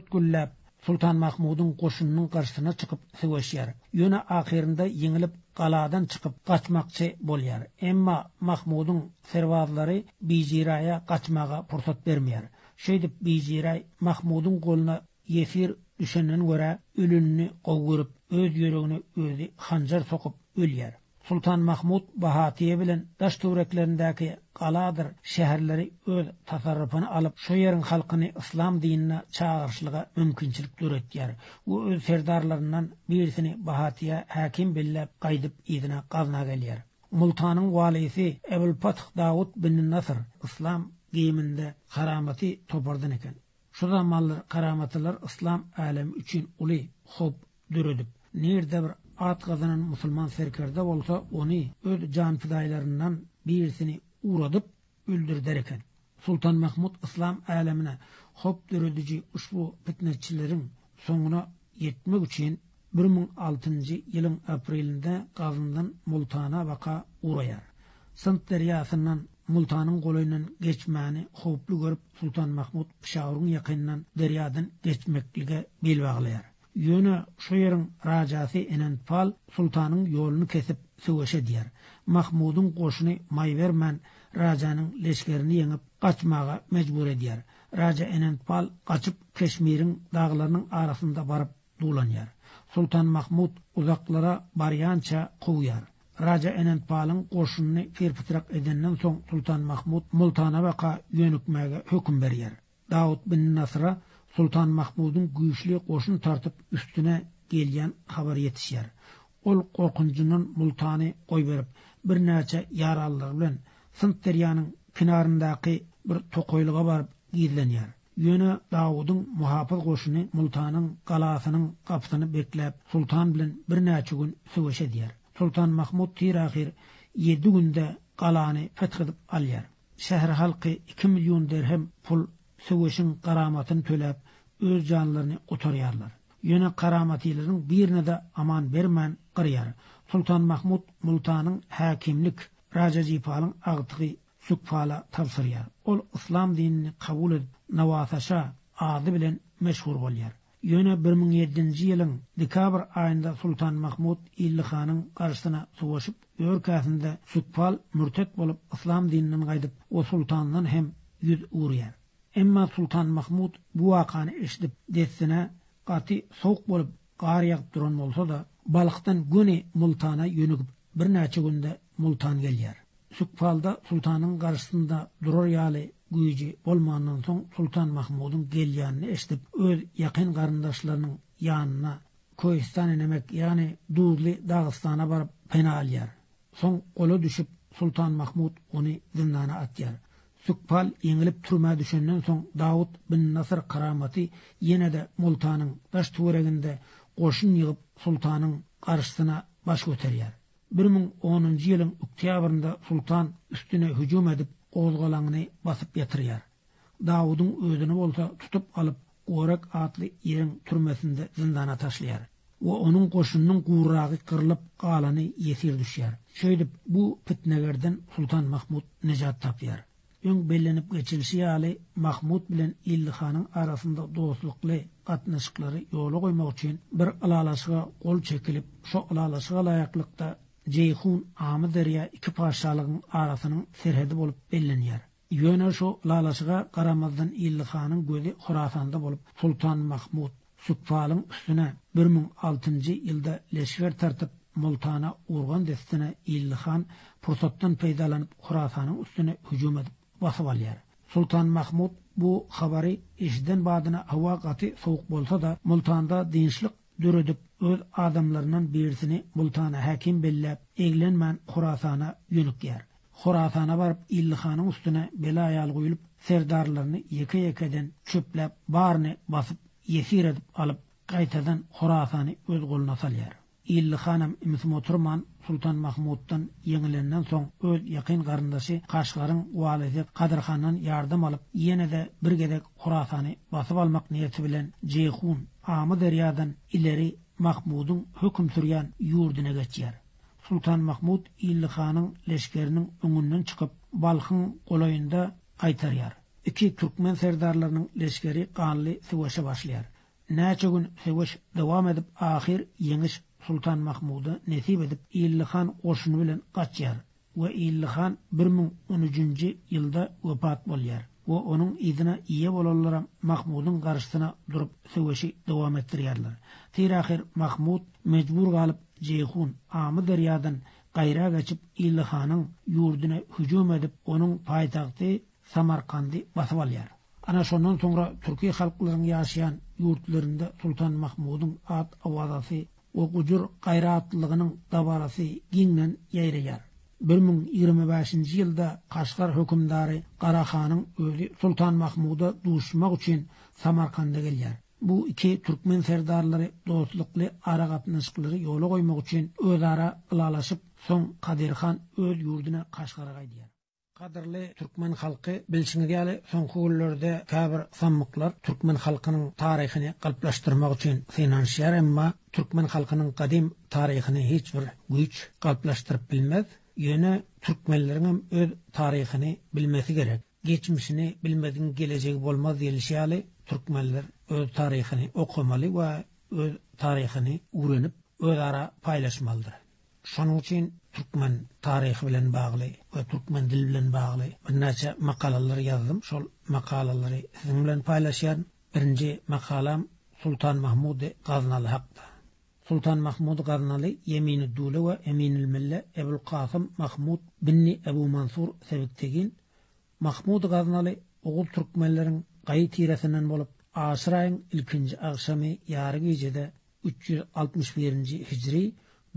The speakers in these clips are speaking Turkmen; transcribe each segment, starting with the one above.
ötküllep Sultan Mahmud'un qoşununun qarşısına çıkıp söweşýär. Ýöne ahirinde ýeňilip galadan çıkıp gaçmakçy bolýar. Emma Mahmud'un serwazlary Bijiraya gaçmaga pursat bermeýär. Şeýdip Bijiray Mahmud'un goluna yefir düşenden görä ölünni gowuryp öz ýöregine özü hanjar sokup ölýär. Sultan Mahmud Bahatiye bilen daş töwreklerindäki galadyr şäherleri öz tasarrufyna alyp şo ýeriň halkyny islam dinine çağırşylyga mümkinçilik döretýär. O öz serdarlaryndan birisini Bahatiye hakim billep gaýdyp ýerine gazna gelýär. Multanyň walisi Ebulfath Dawud bin Nasr islam giyiminde karamaty topardan eken. Şu zamanlar karamatylar islam alemi üçin uly hop döredip nerede bir at gazanan musulman serkerde bolsa onu öz can fidaýlaryndan birisini uradyp öldürder eken. Sultan Mahmud islam alemine hop döredici uşbu fitnetçilerin soňuna ýetmek üçin 1006-njy ýylyň aprelinde gazyndan Multana waka uraýar. Sint derýasyndan Multanyň golynyň geçmäni howply görüp Sultan Mahmud Pişawyryň ýakyndan derýadan geçmeklige bel baglaýar. Ýöne şu ýeriň rajasy Enenpal sultanyň ýoluny kesip söweşe diýär. Mahmud'un goşuny maýbermän rajanyň leşkerini ýeňip gaçmaga mejbur edýär. Raja Enenpal gaçyp Keşmiriň daglarynyň arasynda baryp dulanýar. Sultan Mahmud uzaklara barýança goýar. Raja Enenpal'ın goşunyny firpitrak edenden soň Sultan Mahmud Multana waka ýönükmäge hökm berýär. Dawud bin Nasr'a Sultan Mahmud'un güýçli goşun tartıp üstüne gelýän habar ýetişýär. Ol korkunjundan Multany goýberip bir näçe ýaralylar bilen Sint derýanyň kinaryndaky bir tokoýlyga baryp gizlenýär. Ýöne Dawud'un muhafyz goşuny Multanyň galasynyň gapysyny beklep sultan bilen bir näçe gün söweşe diýär. Sultan Mahmud tirahir 7 günde galany fethedip alýar. Şäher halky 2 milyon dirhem pul söweşiň garamatyny töläp öz janlaryny otarýarlar. Ýöne garamatylaryň birine de aman bermän gyrýar. Sultan Mahmud Multanyň hakimlik Raja Jipalyň agtygy Sukfala tapsyrýar. Ol islam dinini kabul edip Nawasaşa ady bilen meşhur bolýar. Ýöne 1007-nji ýylyň dekabr aýynda Sultan Mahmud Illihanyň garşysyna söweşip ýörkäsinde Sukfal mürtet bolup islam dininden gaýdyp o sultandan hem ýüz urýar. Emma Sultan Mahmud bu wakany eşdip dessine gaty sowuk bolup gar ýagyp duran bolsa da balykdan göni Multana ýönügip bir näçe günde Multan gelýär. Sukfalda sultanyň garşysynda durar ýaly güýji bolmandan soň Sultan Mahmud'un gelýänini eşdip öz ýakyn garyndaşlarynyň ýanyna Koýistan enemek ýani Duzly Dagystana baryp pena alýar. Soň gola düşüp Sultan Mahmud ony zindana atýar. Sukfal ýeňilip türmä düşenden soň Dawud bin Nasr karamaty ýene-de Multanyň daş töwereginde goşun ýygyp sultanyň garşysyna baş göterýär. 1010-njy ýylyň oktýabrynda sultan üstüne hüjüm edip gozgalaňyny basyp ýatyrýar. Dawudyň özüni bolsa tutup alyp Gorak atly ýeriň türmesinde zindana taşlaýar. O onuň goşunynyň gurragy kyrlyp galany ýesir düşýär. Şeýdip bu fitnelerden Sultan Mahmud nejat tapýar. Öň bellenip geçilşi ýaly Mahmud bilen Illihanyň arasynda dostlukly gatnaşyklary ýola goýmak üçin bir alalaşyga gol çekilip şo alalaşyga laýaklykda Ceyhun Amy derýa iki paşalygyň arasynyň serhedi bolup bellenýär. Ýöne şo alalaşyga garamazdan Illihanyň gözi Horasanda bolup Sultan Mahmud Sukfalyň üstüne 1006-njy ýylda leşger tartyp Multana urgan destine Illihan pursatdan peýdalanyp Horasanyň üstüne hüjüm edip basyp alýar. Sultan Mahmud bu habary eşiden badyna hawa gaty sowuk bolsa da Multanda dinçlik döredip öz adamlaryndan birisini Multana hakim bellep eglenmän Horasana ýönükýär. Horasana baryp Illihanyň üstüne bela ýal goýulyp serdarlaryny ýeke-ýekeden çöplep baryny basyp ýesir edip alyp gaýtadan Horasany öz goluna salýar. Illihanam Imsimoturman Sultan Mahmud'dan ýeňilenden soň öz ýakyn garyndaşy Kaşgaryň walisi Kadyrhandan ýardym alyp ýene-de bir gedek Horasany basyp almak niýeti bilen Ceyhun Amy derýadan ileri Mahmud'un hökm sürýän ýurduna geçýär. Sultan Mahmud Illihanyň leşkeriniň öňünden çykyp Balhyň golaýynda gaýtarýar. Iki Türkmen serdarlarynyň leşkeri ganly söweşe başlaýar. näçe gün söwüş dowam edip ahir Ýeňiş Sultan Mahmudy nesip edip Illihan goşuny bilen gaçýar we Illihan 1013-nji ýylda wepat bolýar. O onun izine iýe bolanlara Mahmudyň garşysyna durup söwüşi dowam etdirýärler. Tirahir Mahmud mejbur galyp Jeyhun Amy derýadan gaýra geçip Illihanyň ýurduna hüjüm edip onun paýtagty Samarkandy basyp alýar. Ana şondan soňra Türkiýe halklarynyň ýaşaýan ýurtlarynda Sultan Mahmudyň at awazasy o gujur gaýratlygynyň dabarasy giňden ýaýraýar. 1025-nji ýylda Kaşgar hökümdary Qarahanyň özi Sultan Mahmuda duşmak üçin Samarkanda gelýär. Bu iki Türkmen serdarlary dostlukly ara gatnaşyklary ýola goýmak üçin özara ılalaşyp soň Kadirhan öz ýurduna Kaşgara gaýdýar. Kadırlı Türkmen halkı bilşiniz ýaly soňky günlerde käbir sammyklar Türkmen halkynyň taryhyny galplaşdyrmak üçin finansiýar, emma Türkmen halkynyň gadim taryhyny hiç bir güýç galplaşdyryp bilmez. Ýöne Türkmenleriň öz taryhyny bilmesi gerek. Geçmişini bilmediğin geleceği bolmaz diýilýär. Türkmenler öz taryhyny okumaly we öz taryhyny öwrenip özara paýlaşmalydyr. Şonuň üçin Türkmen taryhy bilen bagly we Türkmen dili bilen bagly näçe makalalar ýazdym. Şol makalary siziň bilen paýlaşýan. Birinji makalam Sultan Mahmud Gaznaly hakda. Sultan Mahmud Gaznaly Yemin-i Dule we Eminül Mille Ebul Kasım Mahmud binni Ebu Mansur sebektegin. Mahmud Gaznaly oğul Türkmenleriň gaý tiresinden bolup Aşyr aýynyň ilkinji agşamy ýary gecede 361-nji hijri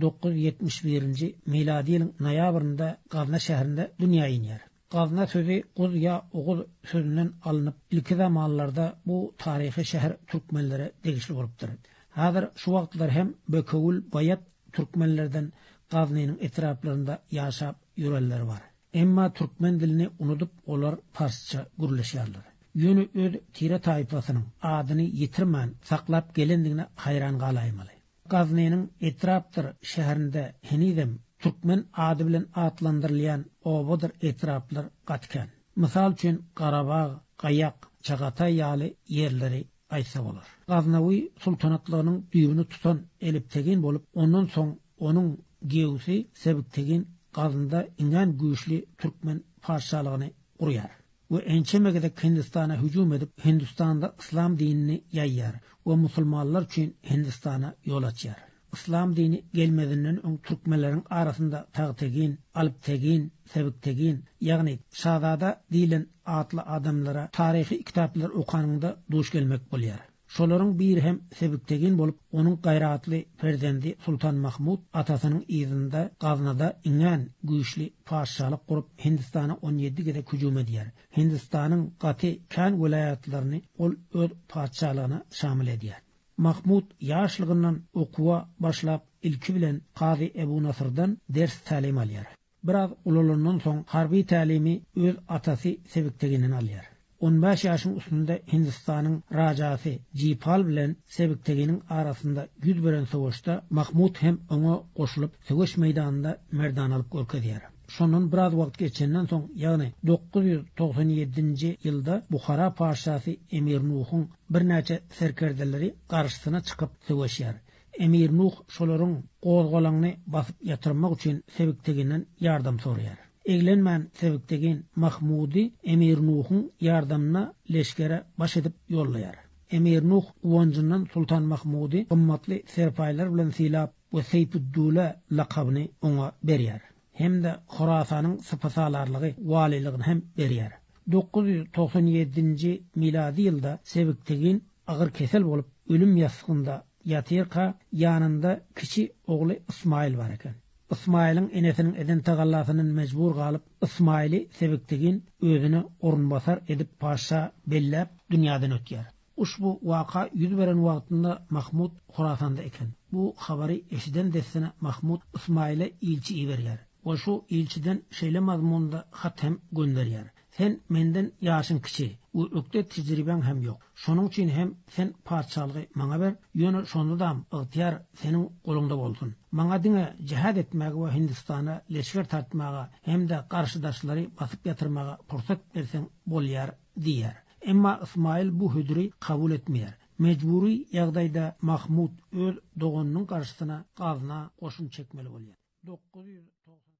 971-nji miladi ýylyň noýabrynda Gazna şäherinde dünýäge iner. Gazna sözi Guz ýa Oguz sözünden alınıp ilki zamanlarda bu taryhy şäher Türkmenlere degişli bolupdyr. Hazır şu wagtlar hem Bökewül Bayat Türkmenlerden Gaznyň etraplarında ýaşap ýörelleri var. Emma Türkmen dilini unutup olar Farsça gürleşýärler. Ýöne öz tire taýpasynyň adyny ýitirmän saklap gelendigine haýran galaýmaly. Gaznyň etrapdyr şäherinde henidem Türkmen ady bilen atlandyrylýan obadyr etraplar gatken. Mysal üçin Garabağ, Gaýak, Çagatay ýaly ýerleri aýtsa bolar. Gaznawy sultanatlygynyň düýbüni tutan eliptegin bolup, ondan soň onuň gewsi sebektegin Gazynda iňen güýçli Türkmen paşalygyny gurýar. We ençemegede Hindistana hüjüm edip Hindistanda İslam dinini ýaýýar we musulmanlar üçin Hindistana ýol açýar. İslam dini gelmedinden öň Türkmenleriň arasynda tagtegin, alptegin, sebektegin, ýagny şazada dilen atly adamlara taryhy kitaplar okanynda duş gelmek bolýar. Şolaryň biri hem sebektegin bolup, onuň gaýratly perzendi Sultan Mahmud atasynyň ýyzynda Gaznada iňen güýçli paşalyk gurup Hindistana 17 gede hüjüm edýär. Hindistanyň gaty kan welaýatlaryny ol öz paşalygyna şamil edýär. Mahmud ýaşlygyndan okuwa başlap ilki bilen Qazi Ebu Nasrdan ders talim alýar. Biraz ululandan soň harby talimi öz atasy sebekteginden alýar. 15 ýaşyň üstünde Hindistanyň rajasy Jipal bilen sebekteginiň arasynda ýüz beren sowuşda Mahmud hem oňa goşulyp söwüş meýdanynda merdan alyp görkezýär. Şondan biraz wagt geçenden soň, ýagny 997-nji ýylda Bukhara paşasy Emir Nuhyň bir näçe serkerdeleri garşysyna çykyp söwüşýär. Emir Nuh şolaryň gozgalagyny basyp ýatyrmak üçin sebekteginden ýardam soraýar. Eglenmän sebektegin Mahmudi Emir Nuhyň ýardamyna leşkere baş edip ýollaýar. Emir Nuh uwanjyndan Sultan Mahmudi gymmatly serpaýlar bilen silap we Seyfuddula lakabyny oňa berýär. Hem de Horasanyň sypasalarlygy waliligini hem berýär. 997-nji miladi ýylda sebektegin agyr kesel bolup ölüm ýastygynda ýatyrka, ýanynda kiçi ogly Ismail bar eken. Ismail'in enesinin eden tagallasynyň mejbur galyp Ismail'i sebektegin özüne orunbasar edip paşa bellep dünýäden ötýär. Uşbu waka ýüz beren wagtynda Mahmud Horasanda eken. Bu habary eşiden dessine Mahmud Ismail'e ilçi berýär. O şu ilçiden şeýle mazmunda hat hem gönderýär. Sen menden ýaşyň kiçi, u ökde tejriben hem ýok. Şonuň üçin hem sen parçalygy maňa ber, ýöne şondam ygtyar seniň golunda bolsun. Maňa diňe jihad etmäge we Hindistana leşker tartmaga hem de garşydaşlary basyp ýatyrmaga pursat berseň bolýar diýär. Emma Ismail bu hüdri kabul etmeýär. Mecburi ýagdaýda Mahmud öz dogonunun garşysyna gazyna goşun çekmeli bolýar. 990